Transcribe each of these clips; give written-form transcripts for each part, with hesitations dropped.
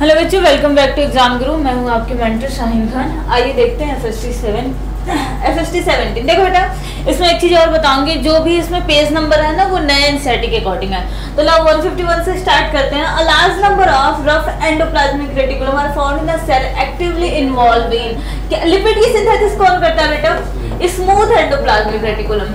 Hello बच्चों, welcome back to exam गुरु। मैं हूं आपके मेंटर शाहीन खान। आइए देखते हैं FST 17। देखो बेटा, इसमें एक चीज और बताऊंगी, जो भी इसमें पेज नंबर है ना वो नए एनसीईआरटी के अकॉर्डिंग है। तो लो 151 से स्टार्ट करते हैं। A large number of rough endoplasmic reticulum are found in the cell actively involve in lipid की सिंथेसिस कौन करता है बेटा? Smooth endoplasmic reticulum.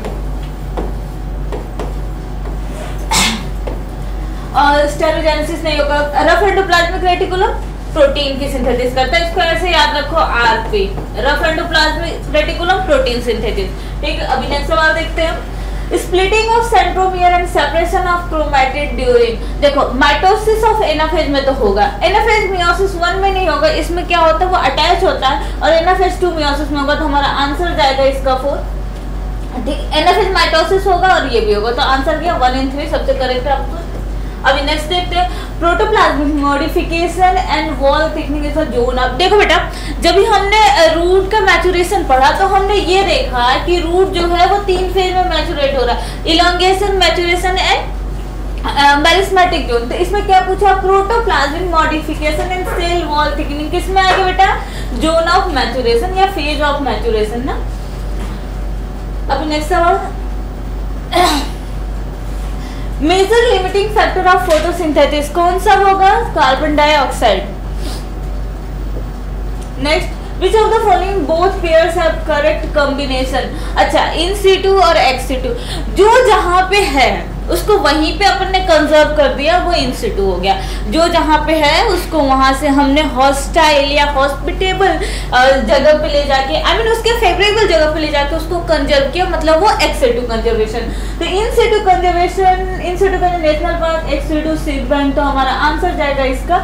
और स्टेरोजेनेसिस नहीं होगा। रफ एंडोप्लाज्मिक रेटिकुलम प्रोटीन की सिंथेसिस करता है। इसको ऐसे याद रखो, RP, rough endoplasmic reticulum protein synthesis. ठीक है, अभी नेक्स्ट सवाल देखते हैं। Splitting of centromere and separation of chromatid during. देखो, माइटोसिस ऑफ एनाफेज में तो होगा, एनाफेज मियोसिस 1 में नहीं होगा। इसमें क्या होता है, वो अटैच होता है, और एनाफेज 2 मियोसिस में होगा। तो हमारा आंसर जाएगा इसका 4। ठीक, एनाफेज माइटोसिस होगा और ये भी होगा। तो आंसर क्या 1 and 3 सबसे करेक्ट है आपको। अभी नेक्स्ट देखते हैं। Protoplasmic modification and wall thickening is a zone. अब देखो बेटा, जब भी हमने रूट का मैचुरेशन पढ़ा तो हमने ये देखा कि रूट जो है वो 3 फेज में मैचुरेट हो रहा है, elongation, maturation and meristematic zone. तो इसमें क्या पूछा? Protoplasmic modification and cell wall thickening किस में आएगा बेटा? जोन ऑफ मैचुरेशन या फेज ऑफ मैचुरेशन ना। अभी नेक्स्ट सवाल। Major limiting factor of photosynthesis कौन सा होगा? Carbon dioxide. Next, which of the following both pairs have correct combination. अच्छा, इन सीटू और एक्स सीटू, जो जहां पे है उसको वहीं पे अपन ने कंजर्व कर दिया, वो इन सीटू हो गया। जो जहां पे है उसको वहां से हमने हॉस्टाइल या हॉस्पिटेबल जगह पे ले जाके, आई मीन उसके फेवरेबल जगह पे ले जाके उसको कंजर्व किया, मतलब वो एक्स सीटू कंजर्वेशन। तो in situ conservation, in situ का national park, ex situ seed bank. तो हमारा आंसर जाएगा इसका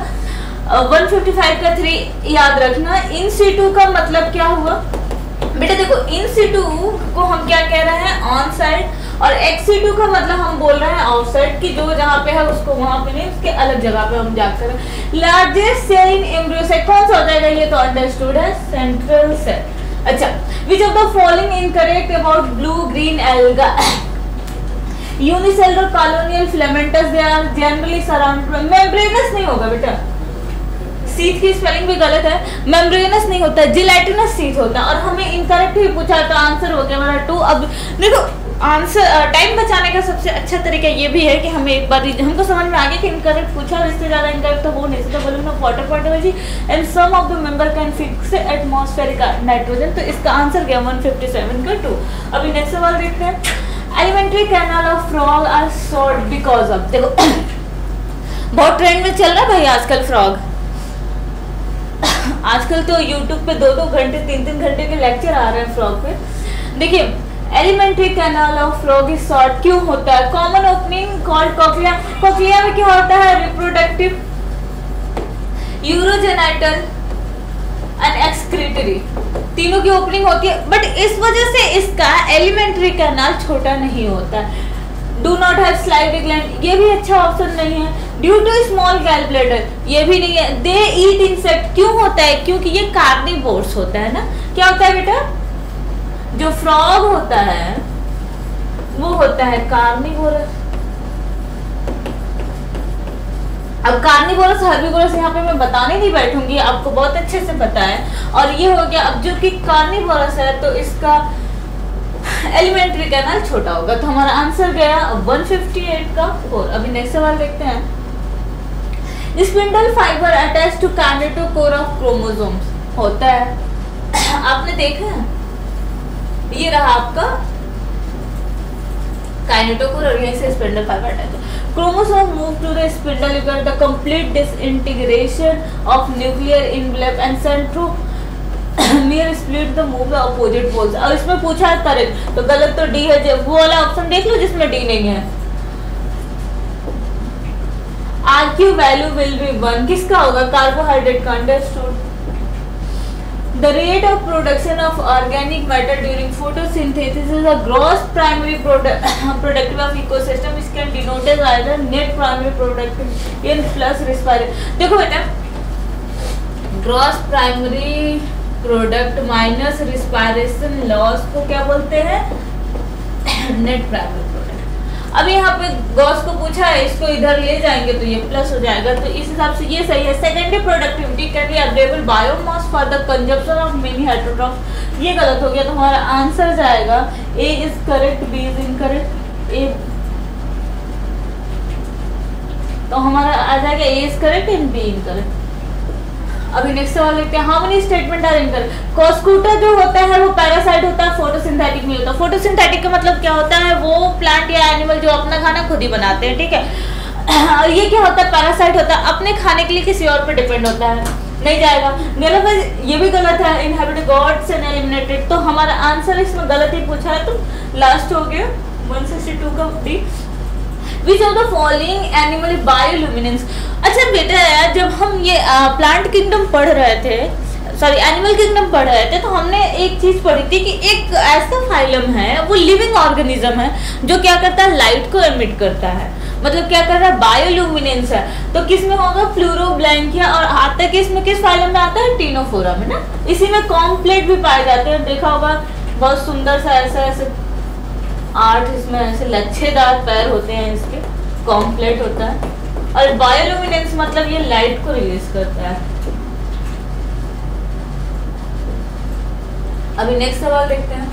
155 का 3 याद रखना। इन सीटू का मतलब क्या हुआ बेटा? देखो, इन सीटू को हम क्या कह रहे हैं? ऑन साइड, और एक्स सीटू का मतलब हम बोल रहे हैं ऑफ साइड, कि जो जहां पे है उसको वहां पे नहीं, उसके अलग जगह पे हम जाकर। Largest cell in embryo sac कौन सा हो जाएगा? ये तो अंडरस्टूड है, सेंट्रल सेल। अच्छा, which of the following incorrect about blue green alga? Unicellular colonial filamentous, they are generally surrounded. Membranous नहीं होगा बेटा, सीथ की स्पेलिंग भी गलत है, मेम्ब्रेनस नहीं होता है, जिलेटिनस सीथ होता है। और हमें इनकरेक्ट ही पूछा, तो आंसर हो गया हमारा 2। अब देखो, आंसर टाइम बचाने का सबसे अच्छा तरीका ये भी है कि हमें एक बार हमको समझ में आ गया कि इनकरेक्ट पूछा, और इससे ज्यादा इनकरेक्ट तो हो नहीं सकता। बोलूँ ना, water portability and some of the member can fix atmospheric nitrogen. तो इसका आंसर गया 157 का 2। अभी नेक्स्ट सवाल देखते हैं। Alimentary canal of frog are short because of. देखो, बहुत ट्रेंड में चल रहा है भाई आजकल फ्रॉग। आजकल तो YouTube पे 2-2 घंटे 3-3 घंटे के लेक्चर आ रहे हैं फ्रॉग पे। देखिए, elementary canal of frog is short क्यों होता है? Common opening called cochlea. Cochlea में क्या होता है? रिप्रोडक्टिव, यूरोजेनाइटल एंड एक्सक्रीटरी, तीनों की ओपनिंग होती है। बट इस वजह से इसका एलिमेंट्री कैनाल छोटा नहीं होता है। डू नॉट हैव स्लाइविक ग्लैंड, ये भी अच्छा ऑप्शन नहीं है। Due to small gall bladder, ये भी नहीं है। दे ईट इंसेक्ट, क्यों होता है? क्योंकि ये कार्निवोर्स होता है ना। क्या होता है बेटा? जो फ्रॉग होता है वो होता है कार्निवोरस। अब कार्निवोरस हर्बिवोरस यहाँ पे मैं बताने नहीं बैठूंगी, आपको बहुत अच्छे से पता है। और ये हो गया, अब जो कि कार्निवोरस है तो इसका एलिमेंट्री कैनाल छोटा होगा। तो हमारा आंसर गया 158 का 4। अभी नेक्स्ट सवाल देखते हैं। Spindle fibre attach to kinetochore of chromosomes होता है। आपने देखा है, ये रहा आपका काइनेटोकोर और यहीं से स्पिंडल फाइबर अटैच है। Chromosome move to the spindle, you get the complete disintegration of nuclear envelope and centromere split the move the opposite poles. और इसमें पूछा है करेक्ट, तो गलत तो डी है। वो वाला ऑप्शन देख लो जिसमें डी नहीं है। RQ वैल्यू विल बी 1, किसका होगा? कार्बोहाइड्रेट का। Understood. The rate of production of organic matter during photosynthesis is a gross primary productive of ecosystem, which can denote as either net primary productive in plus respiration। देखो बेटा, gross primary product minus respiration loss को क्या बोलते हैं? Net primary product. अब यहाँ पे Gauss को पूछा है, इसको इधर ले जाएंगे तो ये प्लस हो जाएगा, तो इस हिसाब से ये सही है। Secondary productivity can be available biomass for the consumption of many heterotrophs, ये गलत हो गया, तो हमारा आंसर जाएगा A is correct, B is incorrect. A तो हमारा आ जाएगा A is correct and B incorrect. अभी नेक्स्ट सवाल देखते हैं, how many statement are incorrect. Cuscuta जो होता है वो पैरासाइट होता है, फोटोसिंथेटिक नहीं होता। फोटोसिंथेटिक का मतलब क्या होता है, वो प्लांट या एनिमल जो अपना खाना खुद ही बनाते हैं, ठीक है। और ये क्या होता है, पैरासाइट होता है, अपने खाने के लिए किसी और पर डिपेंड होता है, नहीं जाएगा। गलत है, ये भी गलत है, इनहेबिट गॉड्स एंड एलिमिनेटेड, तो हमारा आंसर इसमें गलत ही पूछा है, तो लास्ट हो गया 162 का D. Which of the following animal bioluminescence। अच्छा बेटा यार, जब हम ये प्लांट किंगडम पढ़ रहे थे, सॉरी एनिमल किंगडम पढ़ रहे थे, तो हमने एक चीज पढ़ी थी कि एक ऐसा फाइलम है, वो लिविंग ऑर्गेनिज्म है जो क्या करता है, लाइट को एमिट करता है, मतलब क्या कर रहा है, बायोल्यूमिनेंस है। तो किस में होगा, फ्लूरोब्लैंकिया, और आता है किसमें, किस फाइलम में आता है, टीनोफोरा में ना। इसी में कॉम्प्लेट भी पाए जाते हैं, देखा होगा, बहुत सुंदर सा ऐसा ऐसे 8 इसमें ऐसे लच्छेदार पैर होते हैं, इसके कॉम्प्लेट होता है। और बायोल्यूमिनेंस मतलब ये लाइट को रिलीज करता है। अभी नेक्स्ट सवाल देखते हैं,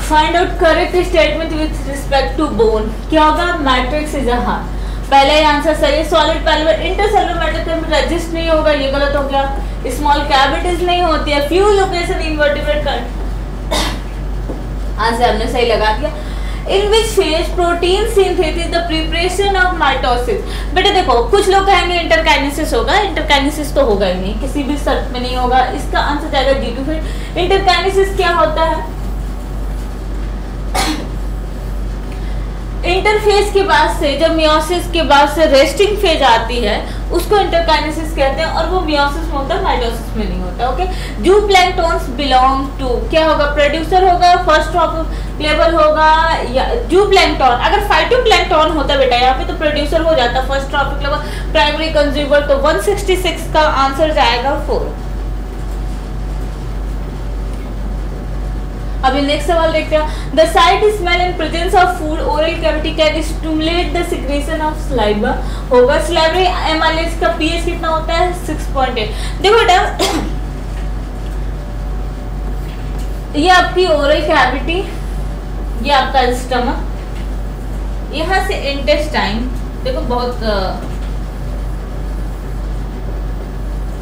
find out correct statement with respect to bone. क्या होगा, मैट्रिक्स इज अ हार्ट। पहले ही आंसर सही है, सॉलिड पहले इंटरसेलुलर मैटर में रजिस्ट नहीं होगा, ये गलत हो गया। स्मॉल कैविटीज नहीं होती है, फ्यू लोकेशन इनवर्टिब्रेट आंसर हमने सही लगा दिया। In which phase protein synthesis the preparation of mitosis. बेटा देखो, कुछ लोग कहेंगे इंटरकाइनेसिस होगा, इंटरकाइनेसिस तो होगा ही नहीं, किसी भी शर्त में नहीं होगा। इसका आंसर जाएगा D2 फेज। इंटरकाइनेसिस क्या होता है, इंटरफेज के बाद से, जब मियोसिस के बाद से रेस्टिंग फेज आती है, उसको इंटरकाइनेसिस कहते हैं, और वो मियोसिस में होता है, माइटोसिस में नहीं होता। ओके, जूप्लैंक्टॉन्स बिलोंग टू, क्या होगा, प्रोड्यूसर होगा, फर्स्ट ऑफ लेवल होगा, या जूप्लैंक्टॉन। अगर फाइटोप्लैंक्टॉन होता बेटा यहाँ पे, तो प्रोड्यूसर हो जाता, first trophic level, primary consumer. तो 166 का आंसर जाएगा 4। अभी नेक्स्ट सवाल देखते हैं, the site smell in presence of food oral cavity can stimulate the secretion of saliva. होगा, सलाइवरी एमाइलेज का पीएच कितना होता है, 6.8। देखो बेटा, ये आपकी ओरल कैविटी, ये आपका स्टमक, यहाँ से इंटेस्टाइन, देखो बहुत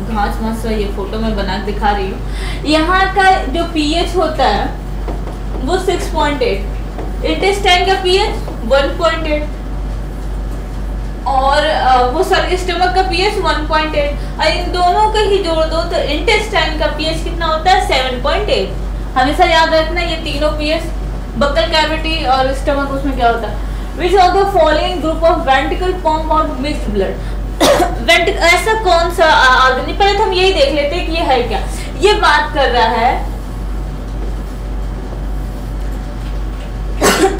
घास मास, ये फोटो में बना के दिखा रही हूँ। यहाँ का जो पीएच होता है वो 6.8, इंटेस्टाइन का पीएच 1.8, और वो सर स्टमक का पीएच 1.8, और इन दोनों का ही जोड़ दो तो इंटेस्टाइन का पीएच कितना होता है, 7.8। हमेशा याद रखना, ये तीनों पीएच, बक्कल कैविटी और स्टमक, उसमें क्या होता है। विच of the following group of ventricle pump out mixed blood. ऐसा कौन सा ऑर्गन, पहले तो हम यही देख लेते हैं कि ये है क्या। ये बात कर रहा है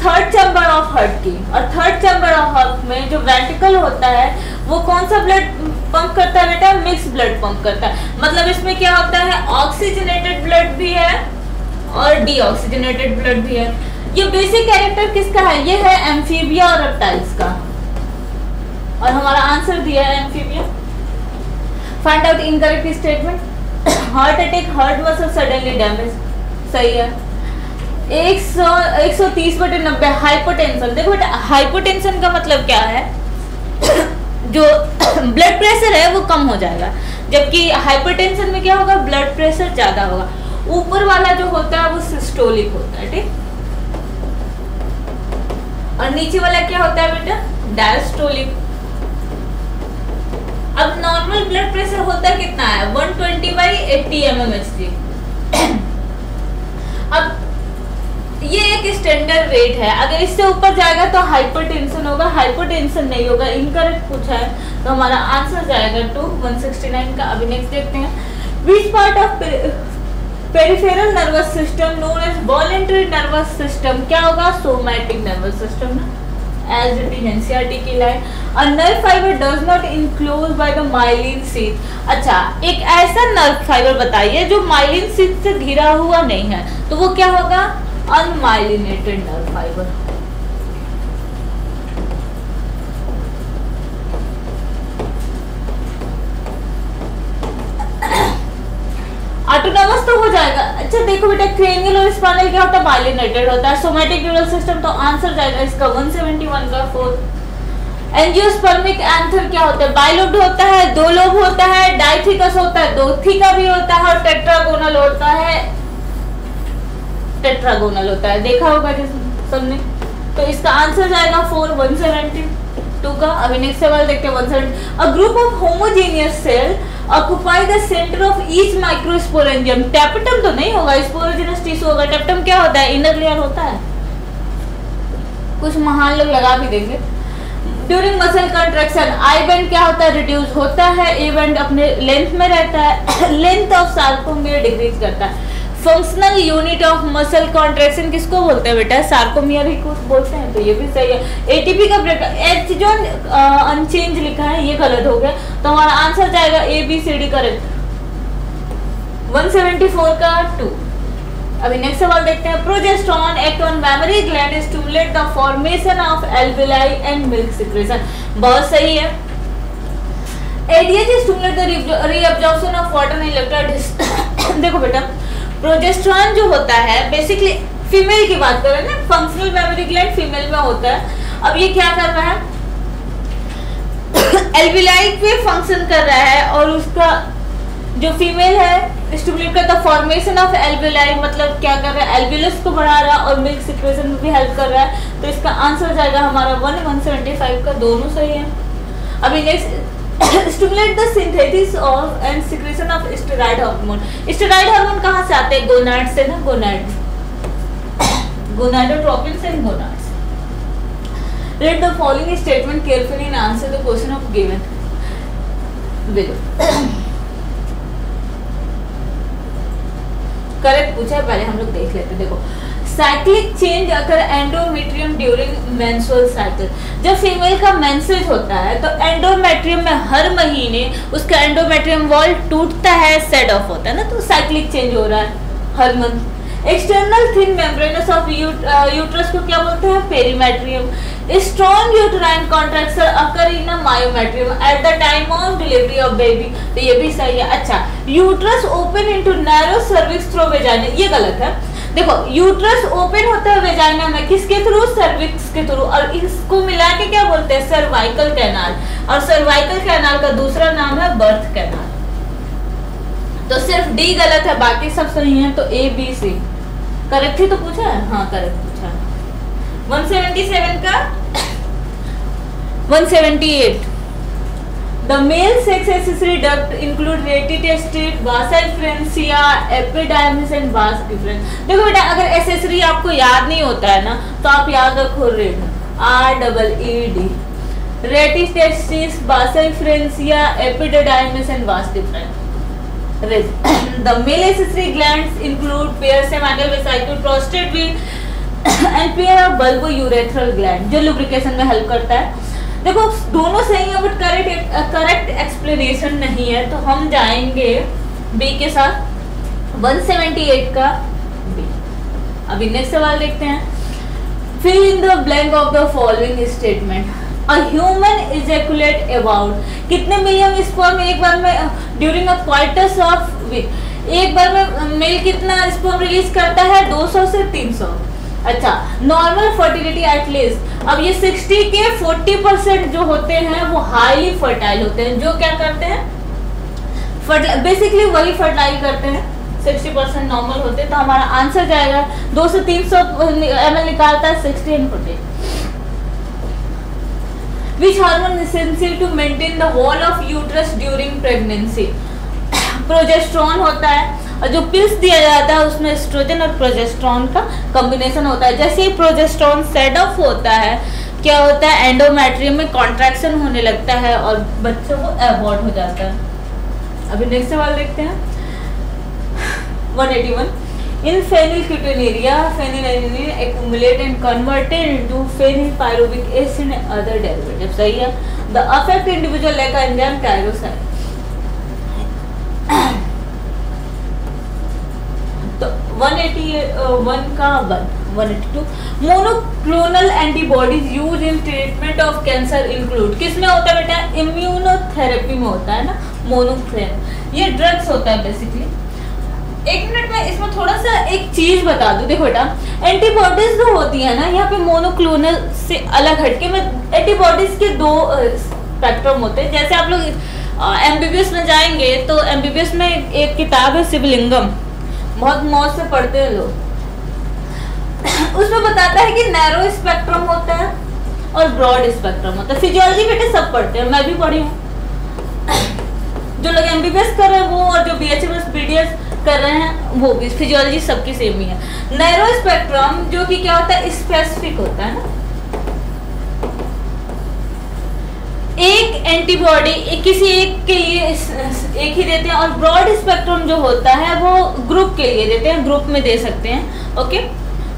थर्ड चैम्बर ऑफ हार्ट की, और थर्ड चैम्बर ऑफ हार्ट में जो वेंट्रिकल होता है वो कौन सा ब्लड पंप करता है बेटा, मिक्स ब्लड पंप करता है। मतलब इसमें क्या होता है, ऑक्सीजनेटेड ब्लड भी है और डीऑक्सीजनेटेड ब्लड भी है। ये बेसिक कैरेक्टर किसका है, ये है एम्फीबिया और रेप्टाइल्स का, और हमारा आंसर दिया है amphibia. Find out incorrect statement, heart attack, heart muscle suddenly damage, सही है। 130/90 हाइपोटेंशन। देखो बेटा, हाइपोटेंशन का मतलब क्या है, जो ब्लड प्रेशर है वो कम हो जाएगा, जबकि हाइपरटेंशन में क्या होगा, ब्लड प्रेशर ज्यादा होगा। ऊपर वाला जो होता है वो सिस्टोलिक होता है, ठीक, और नीचे वाला क्या होता है बेटा, डायस्टोलिक। अब नॉर्मल ब्लड प्रेशर होता है कितना है, 120/80 mmHg। अब ये एक स्टैंडर्ड रेट है, अगर इससे ऊपर जाएगा तो हाइपरटेंशन होगा, हाइपोटेंशन नहीं होगा। इनकरेक्ट पूछा है तो हमारा आंसर जाएगा 169 का। अभी नेक्स्ट देखते हैं, which part of peripheral nervous system known as voluntary nervous system, क्या होगा, सोमैटिक नर्वस सिस्टम ना, एज इट इज एनसीईआरटी की line. A nerve fibre does not enclose by the myelin sheath. अच्छा, एक ऐसा नर्व फाइबर बताइए जो myelin sheath से घिरा हुआ नहीं है, तो वो क्या होगा, अनमाइलिनेटेड नर्व फाइबर। हो जाएगा। अच्छा देखो बेटा, क्रेनियल और स्पाइनल क्या होता है, बाइलिनेटेड होता है। सोमैटिक न्यूरल सिस्टम, तो आंसर जाएगा इसका 171 का 4। एंजियोस्पर्मिक एंथर क्या होता है, बाइलोब्ड होता है, दो लोब होता है, डाइथिकस होता है, दो थीका भी होता है, और टेट्रागोनल होता है, टेट्रागोनल होता है, देखा होगा जिस सबने। तो इसका आंसर जाएगा 4 172 का। अभी नेक्स्ट सवाल देखते हैं 170। A group of homogeneous cell occupy the centre of each microsporangium. Tapetum तो नहीं होगा, स्पोरोजेनस टिश्यू होगा। टैपेटम क्या होता है, इनर लेयर होता है। कुछ महान लोग लगा भी देंगे। During muscle contraction I band क्या होता है, रिड्यूस होता है। ए बैंड अपने लेंथ में रहता है। लेंथ ऑफ सार्कोमियर डिक्रीज करता है। Functional unit of muscle contraction किसको बोलते हैं बेटा, सार्कोमियर ही कुछ बोलते हैं, तो ये भी सही है। एटीपी का ब्रेक एच जो अनचेंज लिखा है ये गलत हो गया, तो हमारा आंसर जाएगा A B C D correct. 174 का 2। अभी नेक्स्ट सवाल देखते हैं। Progesterone act on mammary gland stimulate the formation of alveoli and milk secretion. बहुत सही है। ADH stimulate the reabsorption of water and electrolytes. देखो बेटा, प्रोजेस्टेरॉन जो होता है बेसिकली फीमेल की बात कर रहे हैं ना, फंक्शनल मेमोरी ग्लैंड फीमेल में होता है। अब ये क्या कर रहा है, एल्विलाई पे फंक्शन कर रहा है, और उसका जो फीमेल है स्टिमुलेट करता फॉर्मेशन ऑफ एल्विलाई, मतलब क्या कर रहा है, एल्वियस को बढ़ा रहा है और मिल्क सिक्रेशन में भी हेल्प कर रहा है। तो इसका आंसर जाएगा हमारा 175 का, दोनों सही है। अभी next, stimulate the synthesis of and secretion of steroid hormone. Steroid hormone कहाँ से आते हैं, गोनाड से ना, गोनाड, गोनाडोट्रोपिन से, gonads. Read the following statement carefully and answer the question of given. देखो करेक्ट पूछा है, पहले हम लोग देख लेते। देखो, साइक्लिक चेंज अगर एंडोमेट्रियम ड्यूरिंग मेंस्ट्रुअल साइकिल, जब फीमेल का मेंसेज होता है तो एंडोमेट्रियम में हर महीने उसका एंडोमेट्रियम वॉल टूटता है, सेट ऑफ होता है ना, तो साइक्लिक चेंज हो रहा है हर month. External thin membranes of uterus को क्या बोलते हैं, perimetrium. Strong uterine contraction occur in myometrium at the time of delivery of baby, तो ये भी सही है। अच्छा, uterus open into narrow cervix through vagina, ये गलत है। देखो, यूट्रस ओपन होता है वेजाइना में, किसके थ्रू, सर्विक्स के थ्रू, और इसको मिला के क्या बोलते हैं, सर्वाइकल कैनाल, और सर्वाइकल कैनाल का दूसरा नाम है बर्थ कैनाल। तो सिर्फ डी गलत है, बाकी सब सही है, तो ए बी सी करेक्ट ही तो पूछा है। हाँ करेक्ट पूछा है। 177 का 178। The male sex accessory duct include retitested, vas efferentia, epidermis and vas efferens। देखो बेटा, अगर एक्सेसरी आपको याद नहीं होता है ना, तो आप याद रखो red, REED, retitestis, vas efferentia, epidermis and vas efferens। The male accessory glands include pair seminal vesicle, prostate gland and pair of bulbourethral gland, जो lubrication में हेल्प करता है। देखो दोनों सही है, बट करेक्ट एक्सप्लेनेशन नहीं है, तो हम जाएंगे बी के साथ, 178 का बी। अभी नेक्स्ट सवाल देखते हैं। Fill in the blank of the following statement. A human ejaculate about, कितने मिलियन स्पर्म एक बार में during a quarters of week, एक बार में मेल कितना स्पर्म रिलीज करता है, 200 से 300। अच्छा, नॉर्मल फर्टिलिटी एटलीस्ट, अब ये 60 के 40% जो होते हैं वो हाईली फर्टाइल होते हैं, जो क्या करते हैं, बेसिकली वही फर्टाइल करते हैं, 60% नॉर्मल होते हैं। तो हमारा आंसर जाएगा 200 से 300 ml निकालता है, 60 and 40। Which hormone is essential to maintain the wall of uterus during pregnancy? Progesterone होता है, और जो पिल्स दिया जाता है उसमें एस्ट्रोजन और प्रोजेस्टेरॉन का कॉम्बिनेशन होता है। जैसे ही प्रोजेस्टेरॉन सेट ऑफ होता है, क्या होता है, एंडोमेट्रियम में कॉन्ट्रैक्शन होने लगता है और बच्चों को एबॉर्ट हो जाता है। अभी नेक्स्ट सवाल देखते हैं। 181। In phenylketonuria, phenylalanine accumulate and converted into phenylpyruvic acid and other derivatives। सही है। The affect individual like enzyme tyrosine। तो 181 का 182। Monoclonal antibodies use in treatment of cancer include, किसमें होता है बेटा, इम्यूनोथेरेपी में होता है ना, मोनोक्लोनल, ये ड्रग्स होता है बेसिकली। एक मिनट में इसमें थोड़ा सा एक चीज बता दूं। देखो बेटा, एंटीबॉडीज जो होती है ना, यहाँ पे मोनोक्लोनल से अलग हटके मैं एंटीबॉडीज के दो स्पेक्ट्रम होते हैं। जैसे आप लोग एमबीबीएस में जाएंगे तो एमबीबीएस में एक किताब है शिवलिंगम, बहुत मौज से पढ़ते हैं लोग। उसमें बताता है कि नैरो स्पेक्ट्रम होता है और ब्रॉड स्पेक्ट्रम होता है। फिजियोलॉजी बेटे सब पढ़ते हैं, मैं भी पढ़ी हूँ। जो लोग एमबीबीएस कर रहे हैं वो, और जो बीएचएमएस बीडीएस कर रहे हैं वो भी, फिजियोलॉजी सबकी सेम ही है। नैरो स्पेक्ट्रम जो कि क्या होता है, स्पेसिफिक होता है ना, एक एंटीबॉडी किसी एक के लिए एक ही देते हैं, और ब्रॉड स्पेक्ट्रम जो होता है वो ग्रुप के लिए देते हैं, ग्रुप में दे सकते हैं। ओके,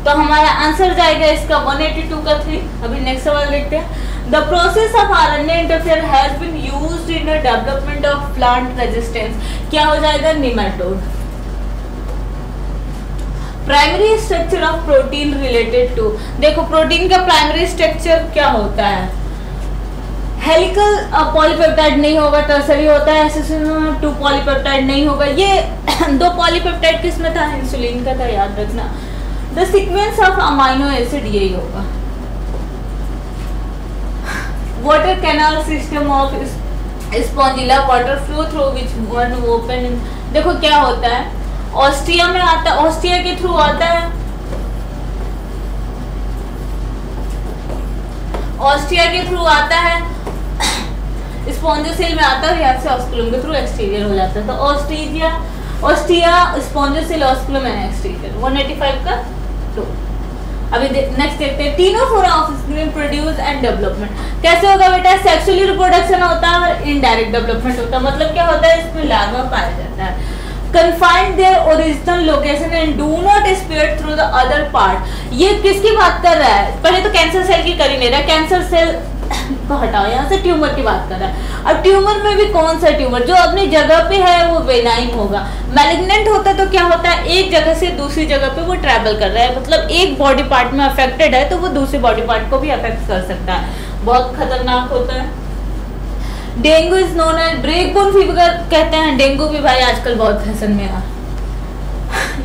तो हमारा आंसर जाएगा इसका 182 का 3। अभी नेक्स्ट सवाल देखते हैं। The process of RNA interfere has been used in the development of plant resistance. क्या हो जाएगा, nematode. Primary structure of protein related to, देखो प्रोटीन का प्राइमरी स्ट्रक्चर क्या होता है, हेलिकल पॉलीपेप्टाइड नहीं होगा, टर्सरी होता है, एसेसिन 2 पॉलीपेप्टाइड नहीं होगा। ये 2 पॉलीपेप्टाइड किसमें था, इंसुलिन का था, याद रखना। The sequence of amino acid यही होगा। Water canal system of Spongilla, water flow through which one open. देखो क्या होता है, ऑस्ट्रिया में आता है, ऑस्ट्रिया के थ्रू आता है, ऑस्ट्रिया के थ्रू आता है, स्पॉन्जोसेल में आता है, और यहाँ से ऑस्कुलम के थ्रू एक्सटीरियर हो जाता है। तो ऑस्ट्रिया स्पॉन्जोसेल ऑस्कुलम एंड एक्सटीरियर। 185 का 2। अभी नेक्स्ट देखते हैं। Ctenophora of screen produce and development कैसे होगा बेटा, सेक्सुअली रिप्रोडक्शन होता है और इनडायरेक्ट डेवलपमेंट होता है। मतलब क्या होता है, इसमें लार्वा पाया जाता है। Confined their original location and do not spread through the other part। ये किसकी बात कर रहा है, पहले तो कैंसर सेल की कर ही नहीं रहा, कैंसर सेल को हटाओ, यहाँ से ट्यूमर की बात कर रहा है। अब ट्यूमर में भी कौन सा ट्यूमर, जो अपनी जगह पे है वो बेनाइन होगा। मैलिग्नेंट होता है तो क्या होता है, एक जगह से दूसरी जगह पे वो ट्रैवल कर रहा है, मतलब एक बॉडी पार्ट में अफेक्टेड है तो वो दूसरे बॉडी पार्ट को भी अफेक्ट कर सकता है, बहुत खतरनाक होता है। Dengue is known as break bone fever कहते हैं। डेंगू भी भाई आजकल बहुत फैशन में है,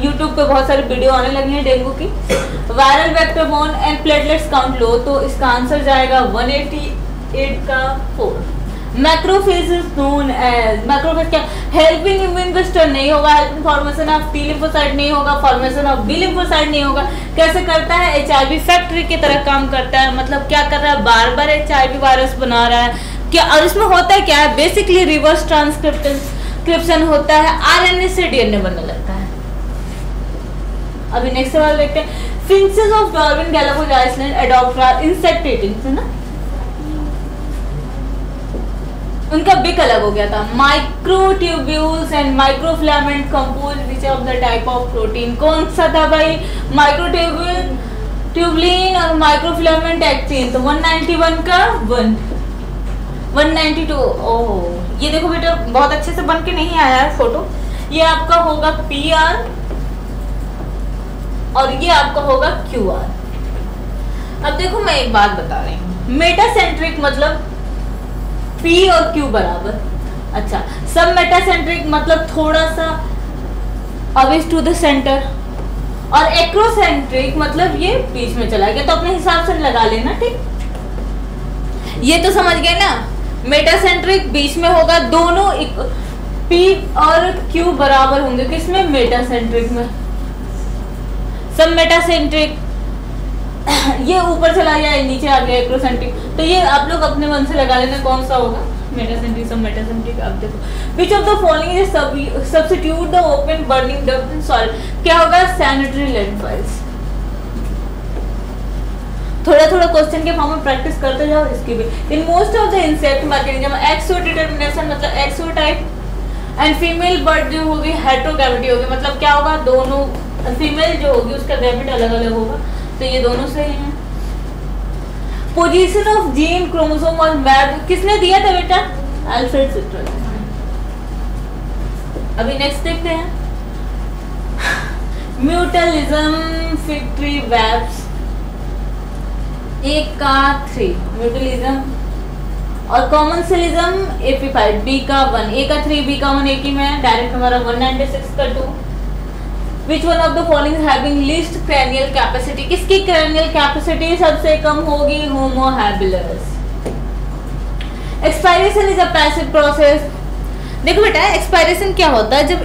यूट्यूब पे बहुत सारी वीडियो आने लगी हैं डेंगू की। Viral vector bone and platelets count low, तो इसका आंसर जाएगा 188 का 4। Macrophage is known as, macrophage क्या, हेल्पिंग इम्यून बस्टर नहीं होगा, helping formation of T lymphocyte नहीं होगा, फॉर्मेशन ऑफ बी लिम्फोसाइट नहीं होगा। कैसे करता है, एचआईवी फैक्ट्री की तरह काम करता है। मतलब क्या कर रहा है, बार बार एचआईवी वायरस बना रहा है क्या, और इसमें होता है क्या है, बेसिकली रिवर्स ट्रांसक्रिप्शन होता है, आरएनए से डीएनए बनने लगता है। अभी नेक्स्ट सवाल देखते हैं। Finches of Darwin Galapagos island adopt are insect eating, है ना, उनका बिक अलग हो गया था। Microtubules and microfilament compose which of the type of protein, कौन सा था भाई, माइक्रोट्यूब्यूल, ट्यूबलिन और माइक्रोफिलामेंट एक्टिन। तो 191 का 1, 192। ओह, ये देखो बेटा बहुत अच्छे से बन के नहीं आया है फोटो, ये आपका होगा PR और ये आपका होगा QR। अब देखो मैं एक बात बता रही हूँ, मेटासेंट्रिक मतलब P और Q बराबर, अच्छा सब मेटासेंट्रिक मतलब थोड़ा सा अवे टू द सेंटर, और एक्रोसेंट्रिक मतलब ये बीच में चला गया, तो अपने हिसाब से लगा लेना, ठीक। ये तो समझ गए ना, मेटासेंट्रिक बीच में होगा, दोनों P और Q बराबर होंगे, किसमें, मेटासेंट्रिक में। सब मेटासेंट्रिक ये ऊपर चला गया, नीचे आ गया एक्रोसेंट्रिक, तो ये आप लोग अपने मन से लगा लेना कौन सा होगा, मेटासेंट्रिक सब मेटासेंट्रिक। अब देखो विच of the following is substitute the open burning duct in soil, क्या होगा, सैनिटरी लैंडफाइल्स। थोड़ा थोड़ा क्वेश्चन के फॉर्म में प्रैक्टिस करते जाओ इसकी भी। In most of the insect mechanism XO determination मतलब XO type, and female bird जो होगी हेटेरोगैमेटी होगी, मतलब क्या होगा, दोनों फीमेल जो होगी उसका गैमेट अलग अलग होगा, तो ये दोनों सही हैं। पोजीशन ऑफ जीन क्रोमोसोम और मैप किसने दिया था बेटा, अल्फ्रेड सिट्रल। अभी नेक्स्ट देखते हैं। म्यूटलिज्म फिग ट्री वेब्स, एक का 3 म्यूटलिज्म, और कॉमनसेलिज्म एपिफाइट, बी का 1, ए का 3 बी का 1 एक ही में, डायरेक्ट हमारा 196 का 2। Which one of the following having least cranial capacity, किसकी क्रैनियल कैपेसिटी सबसे कम होगी, Homo habilis. Expiration is a passive process. देखो बेटा एक्सपायरेशन क्या होता है, जब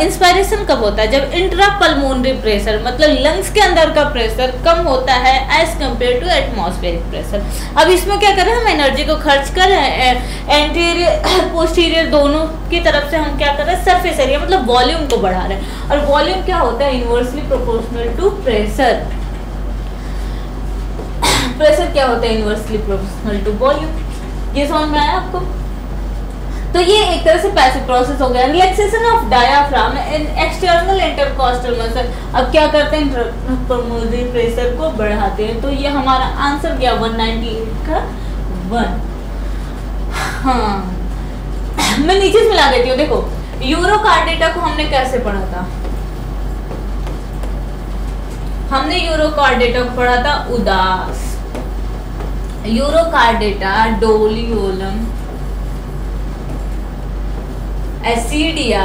इंस्पायरेशन कब होता है, जब इंट्रा पल्मोनरी प्रेशर मतलब लंग्स के अंदर का प्रेशर कम होता है as compare to atmospheric pressure. अब इसमें क्या करें, हम एनर्जी को खर्च कर रहे हैं, एंटीरियर पोस्टीरियर दोनों की तरफ से हम क्या कर रहे हैं, सरफेस एरिया मतलब वॉल्यूम को बढ़ा रहे हैं, और वॉल्यूम क्या होता है, inversely proportional to pressure. Pressure क्या होता है, इनवर्सली प्रोपोर्शनल टू वॉल्यूम। ये समझ में आया आपको? तो ये एक तरह से पैसिव प्रोसेस हो गया। Relaxation of diaphragm in external intercostal muscle, अब क्या करते हैं, इंट्रापल्मोनरी प्रेशर को बढ़ाते हैं। तो ये हमारा आंसर क्या, 198 का 1। हाँ मैं नीचे से मिला देती हूँ। देखो यूरोकार्डेटा को हमने कैसे पढ़ा था, हमने यूरोकार्डेटा को पढ़ा था उदास, यूरोकार्डेटा, डोलियोलम, एसिडिया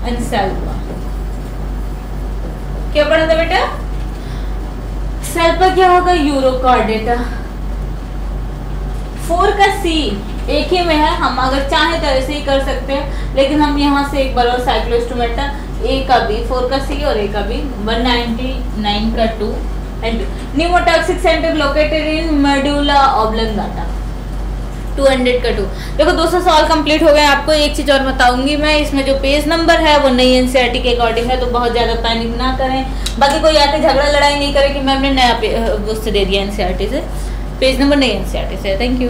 एंड सल्फा। क्या पढ़ा था बेटा, सल्फा क्या होगा, यूरोकार्डेटा। 4 का सी एक ही में है, हम अगर चाहें तो ऐसे ही कर सकते हैं, लेकिन हम यहाँ से एक बार और साइक्लोस्टोमेटा ए का बी, 4 का सी और ए का बी, 199 का 2 and pneumotaxic centre located in medulla oblongata, 200 का 2। देखो 200 सवाल कंप्लीट हो गए। आपको एक चीज और बताऊंगी मैं, इसमें जो पेज नंबर है वो नई एनसीईआरटी के अकॉर्डिंग है, तो बहुत ज्यादा पैनिक ना करें। बाकी कोई आके झगड़ा लड़ाई नहीं करे कि मैम ने नया उससे दे दिया एनसीईआरटी से, पेज नंबर नई एनसीईआरटी से। Thank you.